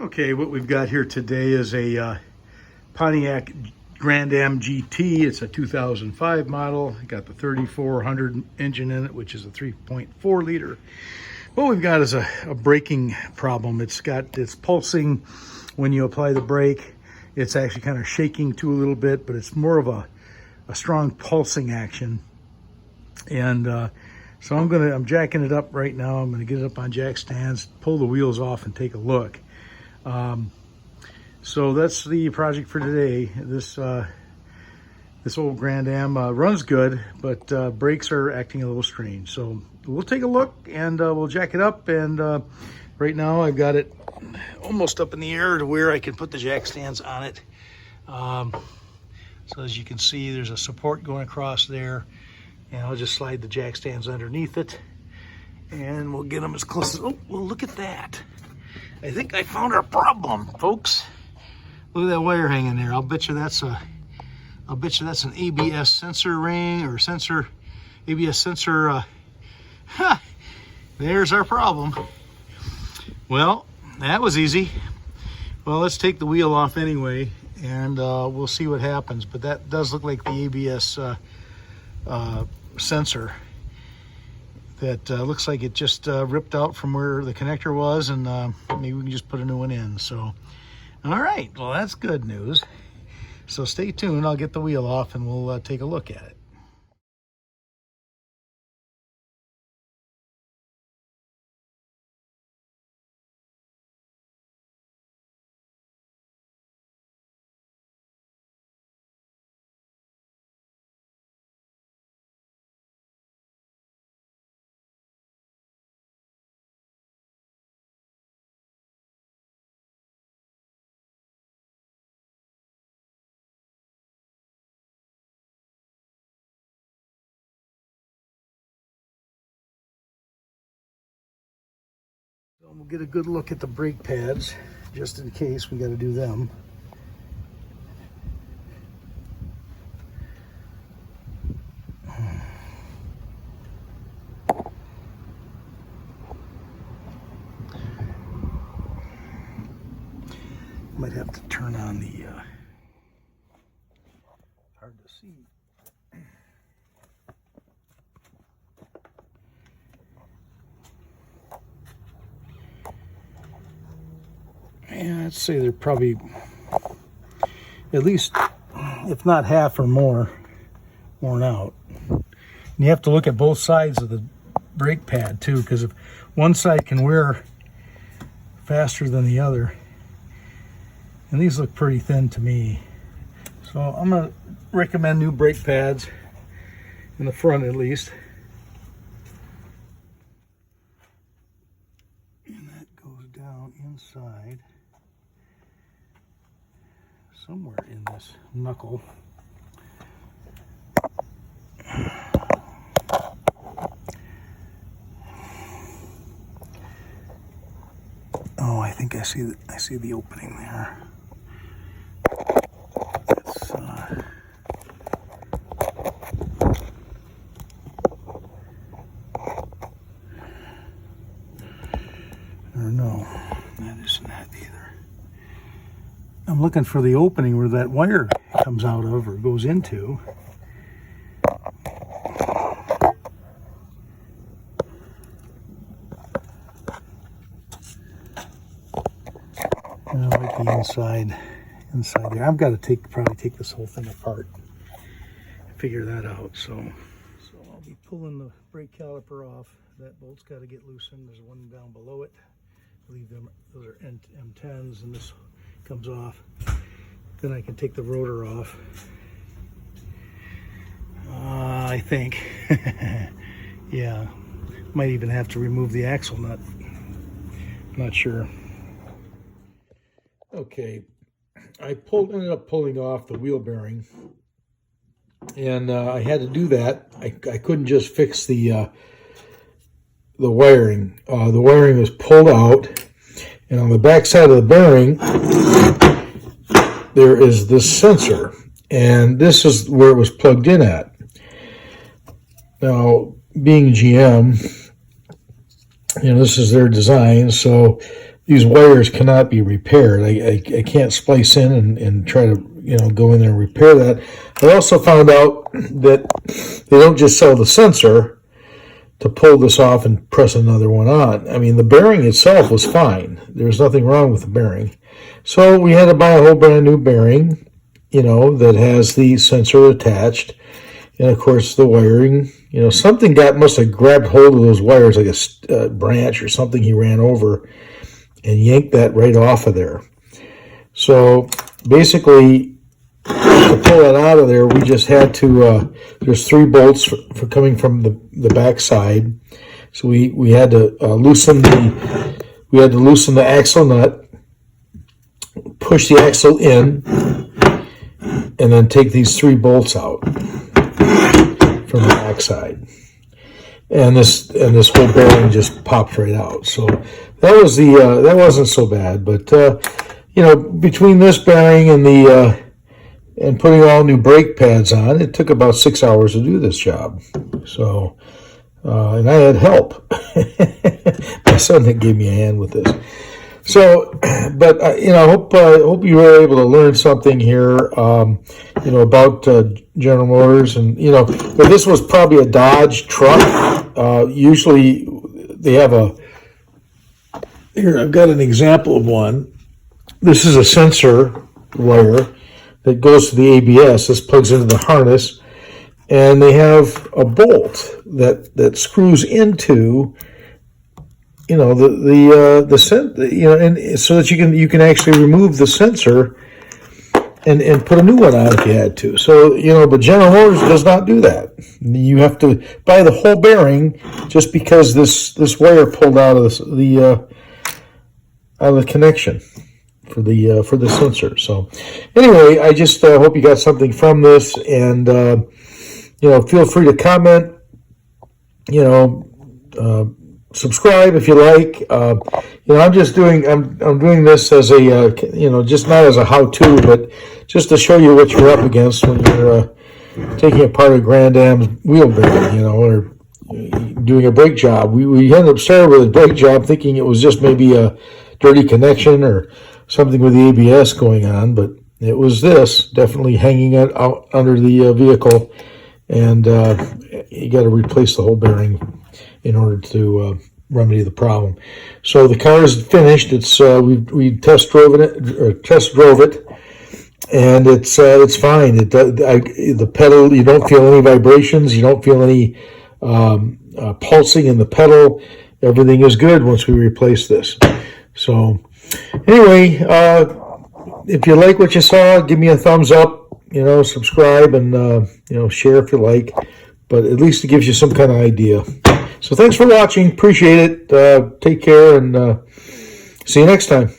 Okay, what we've got here today is a Pontiac Grand AM GT. It's a 2005 model. Got the 3400 engine in it, which is a 3.4 liter. What we've got is a braking problem. It's pulsing when you apply the brake. It's actually kind of shaking too a little bit, but it's more of a strong pulsing action. And so I'm jacking it up right now. I'm gonna get it up on jack stands, pull the wheels off and take a look. So that's the project for today. This old Grand Am runs good, but brakes are acting a little strange. So we'll take a look and we'll jack it up. And right now I've got it almost up in the air to where I can put the jack stands on it. So as you can see, there's a support going across there, and I'll just slide the jack stands underneath it, and we'll get them as close as, oh, well, look at that. I think I found our problem, folks. Look at that wire hanging there. I'll bet you that's an ABS sensor ring or ABS sensor. There's our problem. Well, that was easy. Well, let's take the wheel off anyway, and we'll see what happens. But that does look like the ABS sensor. That looks like it just ripped out from where the connector was, and maybe we can just put a new one in. So, all right, well, that's good news. So stay tuned. I'll get the wheel off and we'll take a look at it. So we'll get a good look at the brake pads, just in case we got to do them. Might have to turn on the, hard to see. Yeah, I'd say they're probably at least, if not half or more, worn out. And you have to look at both sides of the brake pad too, because if one side can wear faster than the other. And these look pretty thin to me. So I'm gonna recommend new brake pads in the front at least. And that goes down inside, somewhere in this knuckle. Oh, I think I see the opening there. It's, I don't know. That isn't that either. I'm looking for the opening where that wire comes out of or goes into. And I like the inside there. I've got to probably take this whole thing apart and figure that out. So I'll be pulling the brake caliper off. That bolt's got to get loosened. There's one down below it. I believe those are M10s, and this comes off. Then I can take the rotor off. I think. Yeah. Might even have to remove the axle nut. Not sure. Okay. I ended up pulling off the wheel bearing. And I had to do that. I couldn't just fix the wiring. The wiring was pulled out. And on the back side of the bearing, there is this sensor, and this is where it was plugged in at. Now, being GM, this is their design, so these wires cannot be repaired. I can't splice in and try to, you know, go in there and repair that. I also found out that they don't just sell the sensor to pull this off and press another one on. I mean, the bearing itself was fine. There was nothing wrong with the bearing. So we had to buy a whole brand new bearing, you know, that has the sensor attached. And of course the wiring, you know, something must have grabbed hold of those wires, like a branch or something he ran over, and yanked that right off of there. So basically, to pull that out of there, we just had to, there's 3 bolts for coming from the back side. So we had to loosen the axle nut, push the axle in, and then take these 3 bolts out from the back side. And this whole bearing just popped right out. So that was that wasn't so bad. But you know, between this bearing and and putting all new brake pads on, it took about 6 hours to do this job. So and I had help. My son that gave me a hand with this. So, but you know, I hope you were able to learn something here, you know, about General Motors, and you know, but this was probably a Dodge truck. Usually, they have here. I've got an example of one. This is a sensor wire that goes to the ABS. This plugs into the harness, and they have a bolt that screws into, you know, you know, and so that you can actually remove the sensor and put a new one on if you had to. So, you know, but General Motors does not do that. You have to buy the whole bearing just because this wire pulled out of the connection for the sensor. So anyway, I just hope you got something from this, and you know, feel free to comment, you know, subscribe if you like. You know, I'm doing this as a you know, just not as a how-to, but just to show you what you're up against when you're taking apart a Grand Am's wheel bearing, you know, or doing a brake job. We ended up starting with a brake job thinking it was just maybe a dirty connection or something with the ABS going on, but it was this definitely hanging out under the vehicle, and you got to replace the whole bearing in order to remedy the problem. So the car is finished. It's we test drove it, and it's fine. The pedal, you don't feel any vibrations. You don't feel any pulsing in the pedal. Everything is good once we replace this. So anyway, if you like what you saw, give me a thumbs up. You know, subscribe, and you know, share if you like. But at least it gives you some kind of idea. So thanks for watching. Appreciate it. Take care, and see you next time.